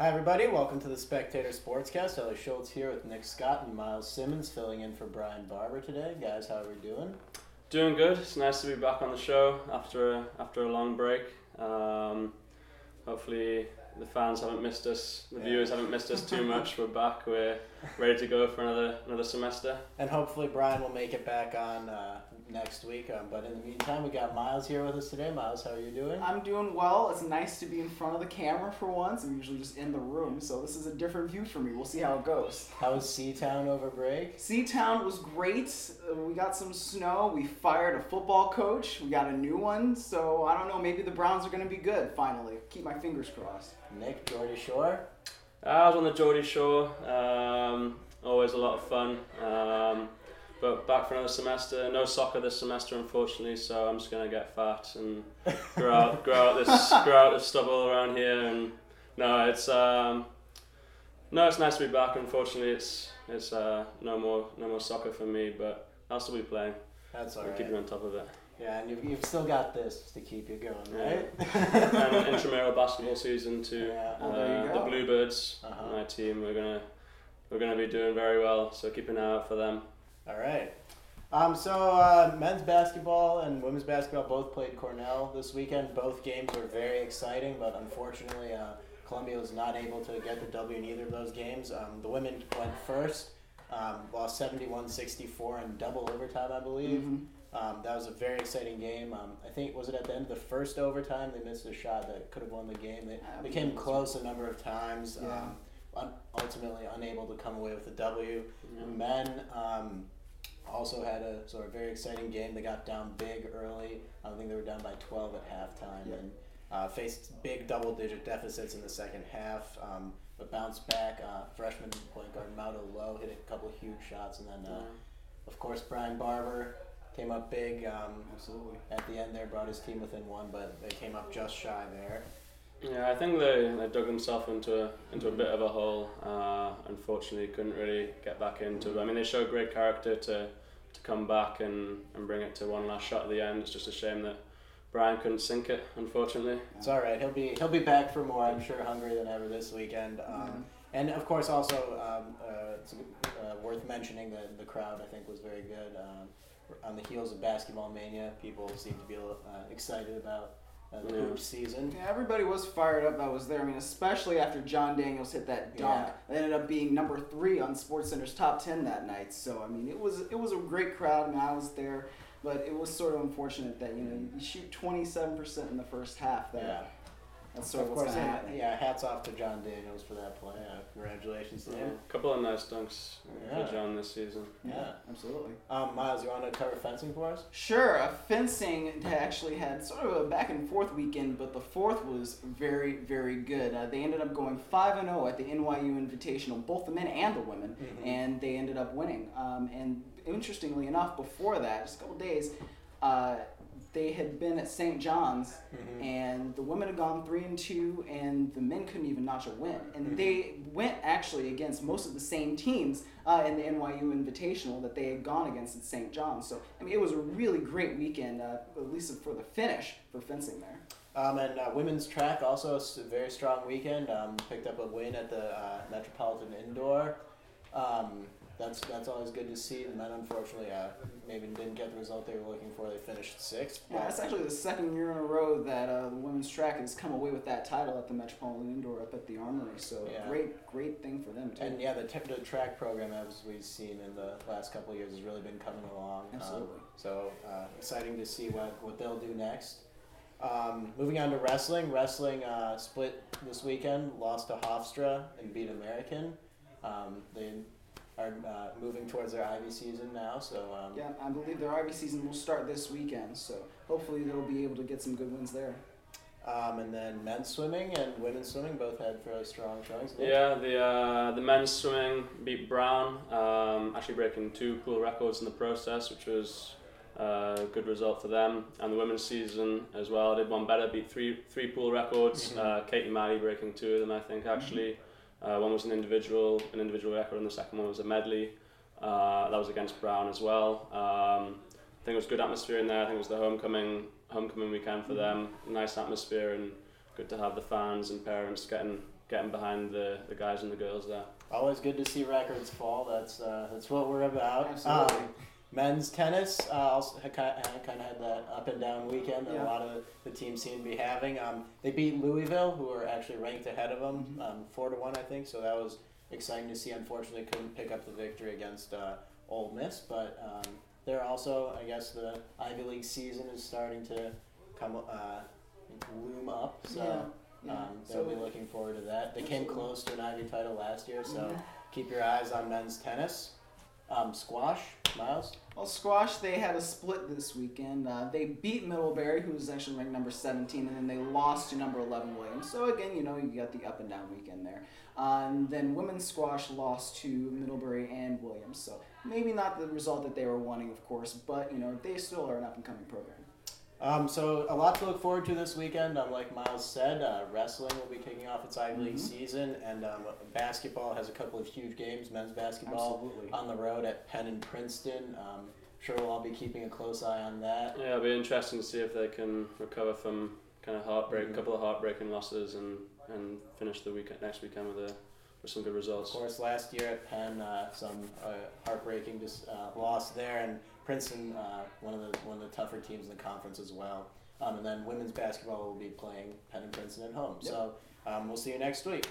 Hi everybody, welcome to the Spectator Sportscast. Schultz here with Nick Scott and Myles Simmons filling in for Brian Barbour today. Guys, how are we doing? Doing good. It's nice to be back on the show after a long break. Hopefully the fans haven't missed us, the viewers haven't missed us too much. We're back. We're ready to go for another semester. And hopefully Brian will make it back on next week. But in the meantime, we got Myles here with us today. Myles, how are you doing? I'm doing well. It's nice to be in front of the camera for once. I'm usually just in the room, so this is a different view for me. We'll see how it goes. How was Seatown over break? Seatown was great. We got some snow. We fired a football coach. We got a new one. So I don't know. Maybe the Browns are going to be good finally. Keep my fingers crossed. Nick, Geordie Shore? I was on the Geordie Shore. Always a lot of fun. But back for another semester. No soccer this semester, unfortunately. So I'm just gonna get fat and grow out this stubble around here. And it's nice to be back. Unfortunately, it's no more soccer for me. But I'll still be playing. That's all right. Keeping on top of it. Yeah, and you've still got this to keep you going, right? Yeah. And intramural basketball season too. Yeah. There you go. The Bluebirds, my team, we're gonna be doing very well. So keep an eye out for them. All right. Men's basketball and women's basketball both played Cornell this weekend. Both games were very exciting, but unfortunately, Columbia was not able to get the W in either of those games. The women went first, lost 71-64 in double overtime, I believe. Mm-hmm. That was a very exciting game. I think, was it at the end of the first overtime, they missed a shot that could have won the game. They came close a number of times. Yeah. Ultimately unable to come away with the W. The men also had a sort of very exciting game. They got down big early. I think they were down by 12 at halftime and faced big double-digit deficits in the second half, but bounced back. Freshman point guard Maudo Lowe hit a couple of huge shots, and then, of course, Brian Barbour came up big. Absolutely. At the end there, brought his team within one, but they came up just shy there. Yeah, I think they dug themselves into a bit of a hole. Unfortunately, couldn't really get back into it. I mean, they showed great character to come back and bring it to one last shot at the end. It's just a shame that Brian couldn't sink it, unfortunately. It's all right. He'll be back for more. I'm sure hungrier than ever this weekend. And of course, also it's worth mentioning that the crowd I think was very good. On the heels of Basketball Mania, people seem to be excited about the hoop season. Yeah, everybody was fired up that was there. I mean, especially after John Daniels hit that dunk. It ended up being number 3 on SportsCenter's top 10 that night. So, I mean, it was a great crowd. I mean, I was there. But it was sort of unfortunate that, you shoot 27% in the first half. That's sort of what's going to happen. Yeah, hats off to John Daniels for that play. Congratulations to him. A couple of nice dunks for John this season. Yeah, absolutely. Miles, you want to cover fencing for us? Sure. Fencing actually had sort of a back and forth weekend, but the fourth was very, very good. They ended up going 5-0 at the NYU Invitational, both the men and the women, and they ended up winning. And interestingly enough, before that, just a couple days, they had been at St. John's, and the women had gone 3-2, and the men couldn't even notch a win. And they went actually against most of the same teams in the NYU Invitational that they had gone against at St. John's. So, I mean, it was a really great weekend, at least for the finish for fencing there. And women's track also a very strong weekend. Picked up a win at the Metropolitan Indoor. That's always good to see. The men, unfortunately, maybe didn't get the result they were looking for. They finished 6th. Yeah, that's actually the second year in a row that the women's track has come away with that title at the Metropolitan Indoor up at the Armory. So great thing for them too. And the track program, as we've seen in the last couple of years, has really been coming along. Absolutely. So exciting to see what they'll do next. Moving on to wrestling. Wrestling split this weekend, lost to Hofstra and beat American. They are moving towards their Ivy season now, so I believe their Ivy season will start this weekend, so hopefully they'll be able to get some good wins there. And then men's swimming and women's swimming both had fairly strong showings. Yeah, the men's swimming beat Brown, actually breaking 2 pool records in the process, which was a good result for them. And the women's season as well did one better, beat three pool records. Katie Maddy breaking 2 of them, I think, actually. One was an individual record, and the second one was a medley. That was against Brown as well. I think it was good atmosphere in there. I think it was the homecoming weekend for them. Nice atmosphere, and good to have the fans and parents getting getting behind the guys and the girls there. Always good to see records fall. That's what we're about. Absolutely. Men's tennis also kind of had that up and down weekend that a Yeah. lot of the teams seem to be having. They beat Louisville, who are actually ranked ahead of them, 4-1, I think. So that was exciting to see. Unfortunately, couldn't pick up the victory against Ole Miss, but they're also, I guess, the Ivy League season is starting to come loom up. So they'll be looking forward to that. They came close to an Ivy title last year, so keep your eyes on men's tennis. Squash, Myles? Well, squash, they had a split this weekend. They beat Middlebury, who's actually ranked number 17, and then they lost to number 11 Williams. So again, you got the up and down weekend there. And then women's squash lost to Middlebury and Williams. So maybe not the result that they were wanting, of course, but they still are an up and coming program. So a lot to look forward to this weekend. Like Myles said, wrestling will be kicking off its Ivy League season, and basketball has a couple of huge games. Men's basketball on the road at Penn and Princeton. Sure, we'll all be keeping a close eye on that. Yeah, it'll be interesting to see if they can recover from kind of a couple of heartbreaking losses, and finish the next weekend with some good results. Of course, last year at Penn, some heartbreaking loss there, and Princeton, one of the tougher teams in the conference as well. And then women's basketball will be playing Penn and Princeton at home. Yep. So we'll see you next week.